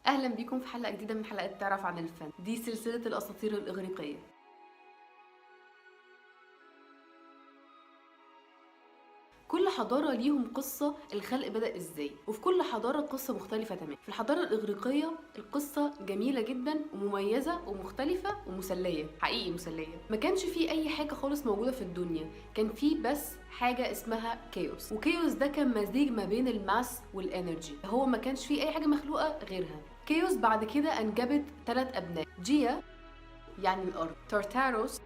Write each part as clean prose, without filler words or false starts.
اهلا بيكم في حلقه جديده من حلقات تعرف عن الفن. دي سلسله الاساطير الاغريقيه. كل حضاره ليهم قصه الخلق بدا ازاي، وفي كل حضاره قصه مختلفه تماما. في الحضاره الاغريقيه القصه جميله جدا ومميزه ومختلفه ومسليه، حقيقي مسليه. ما كانش فيه اي حاجه خالص موجوده في الدنيا، كان فيه بس حاجه اسمها كيوس، وكيوس ده كان مزيج ما بين الماس والانرجي. هو ما كانش فيه اي حاجه مخلوقه غيرها. كيوس بعد كده انجبت 3 ابناء: جيا يعني الارض، تارتاروس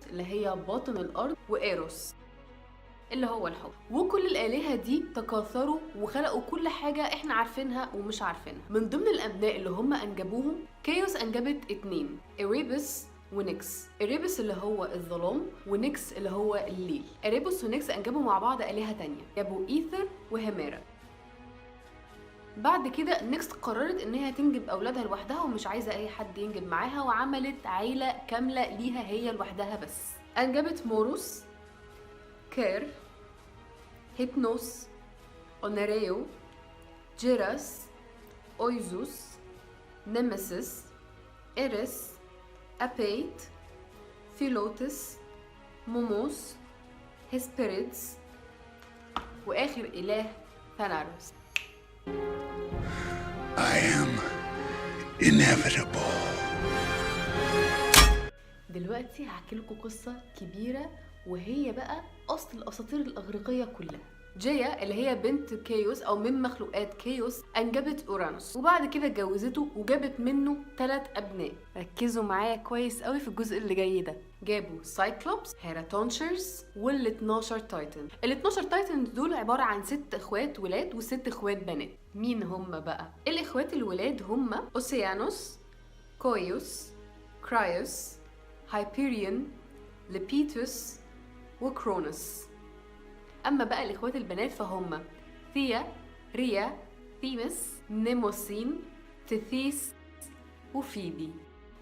اللي هي باطن الارض، وايروس اللي هو الحب. وكل الآلهة دي تكاثروا وخلقوا كل حاجة احنا عارفينها ومش عارفينها. من ضمن الأبناء اللي هم أنجبوهم، كيوس أنجبت 2: إيريبس ونيكس. إيريبس اللي هو الظلام، ونيكس اللي هو الليل. إيريبس ونيكس أنجبوا مع بعض آلهة تانية، جابوا إيثر وهيميرا. بعد كده نيكس قررت ان هي تنجب اولادها لوحدها ومش عايزه اي حد ينجب معاها، وعملت عيله كامله ليها هي لوحدها بس. انجبت موروس، كير، هيبنوس، اوناريو، جيراس، اويزوس، نيمسيس، إيريس، أبيت، فيلوتس، موموس، هيسبيريدز، واخر اله ثاناروس. I am inevitable. دلوقتي هحكي لكم قصة كبيرة، وهي بقى أصل الأساطير الإغريقية كلها. جيا اللي هي بنت كيوس أو من مخلوقات كيوس أنجبت أورانوس، وبعد كده اتجوزته وجابت منه 3 أبناء. ركزوا معايا كويس قوي في الجزء اللي جاي ده. جابوا سايكلوبس، هيراتونشرز، وال12 تايتن. ال12 تايتن دول عبارة عن 6 اخوات ولاد و6 اخوات بنات. مين هم بقى؟ الإخوات الولاد هم أوسيانوس، كويوس، كرايوس، هايبيريون، لبيتوس، وكرونوس. أما بقى الإخوات البنات فهم ثيا، ريا، ثيمس، نيموسين، تثيس، وفيبي.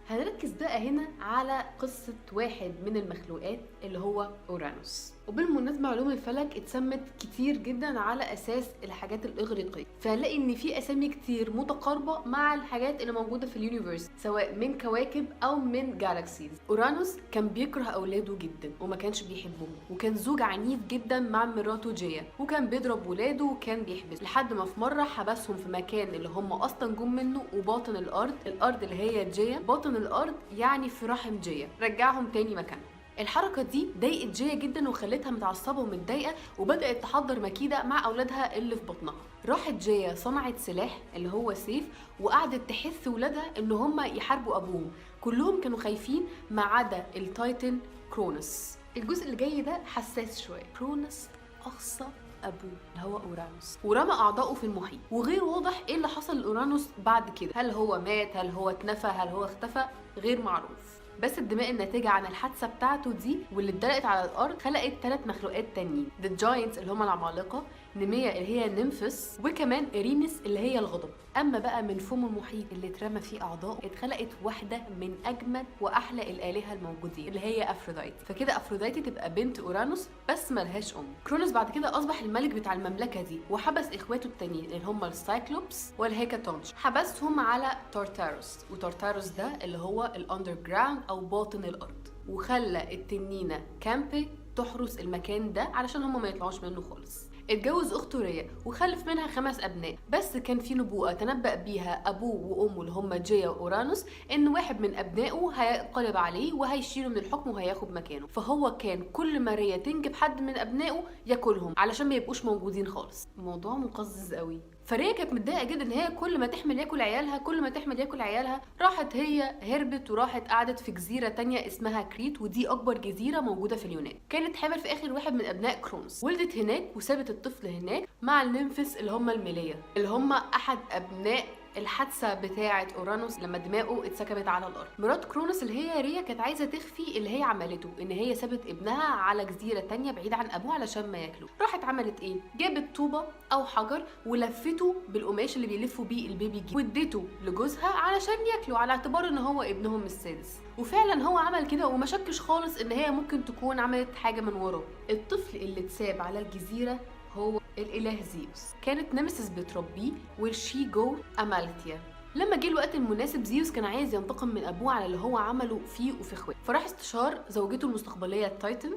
هنركز بقى هنا على قصة واحد من المخلوقات اللي هو أورانوس. وبالمناسبة علوم الفلك اتسمت كتير جدا على أساس الحاجات الإغريقية، فهنلاقي إن في أسامي كتير متقاربة مع الحاجات اللي موجودة في اليونيفرس، سواء من كواكب أو من جالاكسيز. أورانوس كان بيكره أولاده جدا وما كانش بيحبهم، وكان زوج عنيف جدا مع مراته جيا، وكان بيضرب ولاده وكان بيحبس، لحد ما في مرة حبسهم في مكان اللي هم أصلا جم منه، وباطن الأرض اللي هي جيا، باطن الأرض يعني في رحم جيا، رجعهم تاني مكانهم. الحركة دي ضايقت جيا جدا وخلتها متعصبة ومتضايقة، وبدأت تحضر مكيدة مع أولادها اللي في بطنها. راحت جيا صنعت سلاح اللي هو سيف، وقعدت تحث ولادها ان هم يحاربوا ابوهم. كلهم كانوا خايفين ما عدا التايتن كرونوس. الجزء اللي جاي ده حساس شوية. كرونوس أخصى ابوه اللي هو اورانوس، ورمى اعضائه في المحيط، وغير واضح ايه اللي حصل لاورانوس بعد كده. هل هو مات، هل هو اتنفى، هل هو اختفى، غير معروف. بس الدماء الناتجة عن الحادثة بتاعته دي واللي اتدلقت على الأرض خلقت 3 مخلوقات تانيين: The Giants اللي هم العمالقة، نيميا اللي هي نيمفس، وكمان إيرينس اللي هي الغضب. أما بقى من فم المحيط اللي اترمى فيه أعضاء اتخلقت واحدة من أجمل وأحلى الآلهة الموجودين اللي هي أفروديت. فكده أفروديت تبقى بنت أورانوس بس ملهاش أم. كرونوس بعد كده أصبح الملك بتاع المملكة دي، وحبس إخواته التانيين اللي هم السايكلوبس والهيكاتونش، حبسهم على تارتاروس. وتارتاروس ده اللي هو الأندر جراوند أو باطن الأرض، وخلى التنينة كامبي تحرس المكان ده علشان هم ما يطلعوش منه خالص. اتجوز اخته ريا وخلف منها 5 ابناء، بس كان في نبوءه تنبأ بيها ابوه وامه اللي هم جيا واورانوس ان واحد من ابنائه هينقلب عليه وهيشيله من الحكم وهياخد مكانه. فهو كان كل ما ريا تنجب حد من ابنائه ياكلهم علشان ما يبقوش موجودين خالص. الموضوع مقزز قوي. فريا كانت متضايقه جدا ان هي كل ما تحمل ياكل عيالها، كل ما تحمل ياكل عيالها. راحت هي هربت وراحت قعدت في جزيره تانية اسمها كريت، ودي اكبر جزيره موجوده في اليونان. كانت حامل في اخر واحد من ابناء كرونوس، ولدت هناك وسابت الطفل هناك مع النمفس اللي هم الميليا، اللي هم احد ابناء الحادثه بتاعه اورانوس لما دماغه اتسكبت على الارض. مرات كرونوس اللي هي ريا كانت عايزه تخفي اللي هي عملته، ان هي سابت ابنها على جزيره تانية بعيد عن ابوه علشان ما ياكله. راحت عملت ايه؟ جابت طوبه او حجر ولفته بالقماش اللي بيلفوا بيه البيبي جي، واديته لجوزها علشان ياكله على اعتبار ان هو ابنهم السادس. وفعلا هو عمل كده وما شكش خالص ان هي ممكن تكون عملت حاجه من وراه. الطفل اللي اتساب على الجزيره هو الإله زيوس. كانت نمسيس بتربيه والشي جو أمالثيا. لما جه الوقت المناسب زيوس كان عايز ينتقم من ابوه على اللي هو عمله فيه وفي اخواته، فراح استشار زوجته المستقبليه التايتن.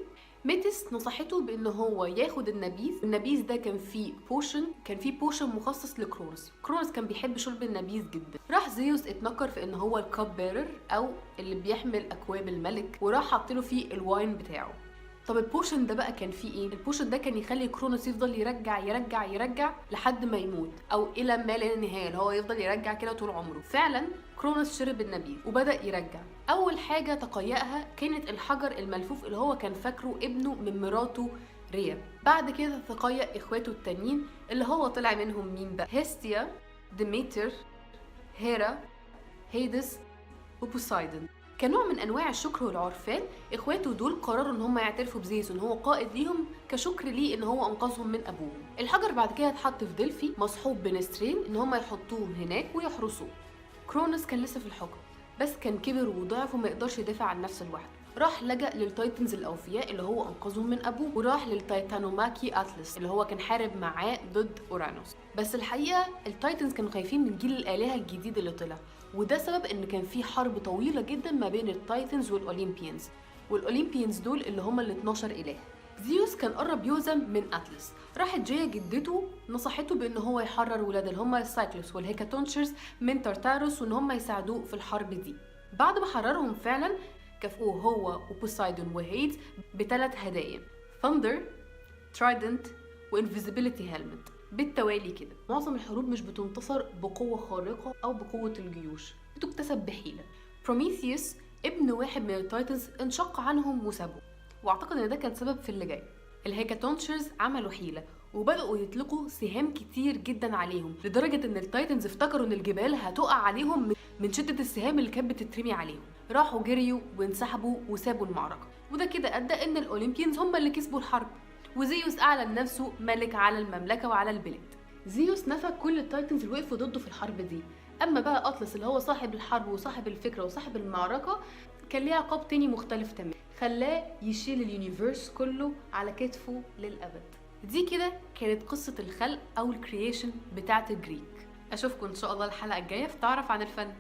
ميتيس نصحته بان هو ياخد النبيذ ده كان فيه بوشن مخصص لكرونوس. كرونوس كان بيحب شرب النبيذ جدا. راح زيوس اتنكر في ان هو الكاب بيرر او اللي بيحمل اكواب الملك، وراح حط له فيه الواين بتاعه. طب البوشن ده بقى كان فيه ايه؟ البوشن ده كان يخلي كرونوس يفضل يرجع لحد ما يموت، او الى ما لا نهايه، اللي هو يفضل يرجع كده طول عمره. فعلا كرونوس شرب النبيذ وبدا يرجع. اول حاجه تقيأها كانت الحجر الملفوف اللي هو كان فاكره ابنه من مراته ريا. بعد كده تقيأ اخواته التانيين اللي هو طلع منهم مين بقى؟ هيستيا، ديميتر، هيرا، هيدس، وبوسايدن. كنوع من انواع الشكر والعرفان اخواته دول قرروا ان هم يعترفوا بزيوس ان هو قائد ليهم كشكر ليه ان هو انقذهم من ابوهم. الحجر بعد كده اتحط في دلفي مصحوب بنسرين ان هم يحطوه هناك ويحرسوه. كرونوس كان لسه في الحكم بس كان كبر وضعف وما يقدرش يدافع عن نفسه لوحده. راح لجأ للتايتنز الاوفياء اللي هو انقذهم من ابوه، وراح للتايتانوماكي اتلس اللي هو كان حارب معاه ضد اورانوس. بس الحقيقه التايتنز كانوا خايفين من جيل الالهه الجديد اللي طلع، وده سبب ان كان في حرب طويله جدا ما بين التايتنز والاوليمبيانز دول اللي هم ال 12 اله. زيوس كان قرب يهزم من اتلس. راحت جايه جدته نصحته بان هو يحرر ولاد اللي هم السايكلوس والهيكاتونشرز من تارتاروس وان هم يساعدوه في الحرب دي. بعد ما حررهم فعلا كافئوه هو وبوسايدون وهيدز بثلاث هدايا: ثاندر، ترايدنت، وانفيزيبيليتي هيلمت بالتوالي كده. معظم الحروب مش بتنتصر بقوه خارقه او بقوه الجيوش، بتكتسب بحيله. بروميثيوس ابن واحد من التايتنز انشق عنهم وسابهم، واعتقد ان ده كان سبب في اللي جاي. الهيكاتونشرز عملوا حيله وبداوا يطلقوا سهام كتير جدا عليهم، لدرجه ان التايتنز افتكروا ان الجبال هتقع عليهم من شده السهام اللي كانت بتترمي عليهم. راحوا جريوا وانسحبوا وسابوا المعركه، وده كده ادى ان الاوليمبيانز هم اللي كسبوا الحرب، وزيوس اعلن نفسه ملك على المملكه وعلى البلاد. زيوس نفى كل التايتنز اللي وقفوا ضده في الحرب دي. اما بقى اطلس اللي هو صاحب الحرب وصاحب الفكره وصاحب المعركه كان ليه عقاب تاني مختلف تماما، خلاه يشيل اليونيفيرس كله على كتفه للابد. دي كده كانت قصه الخلق او الكرييشن بتاعه الجريك. اشوفكم ان شاء الله الحلقه الجايه في تعرف عن الفن.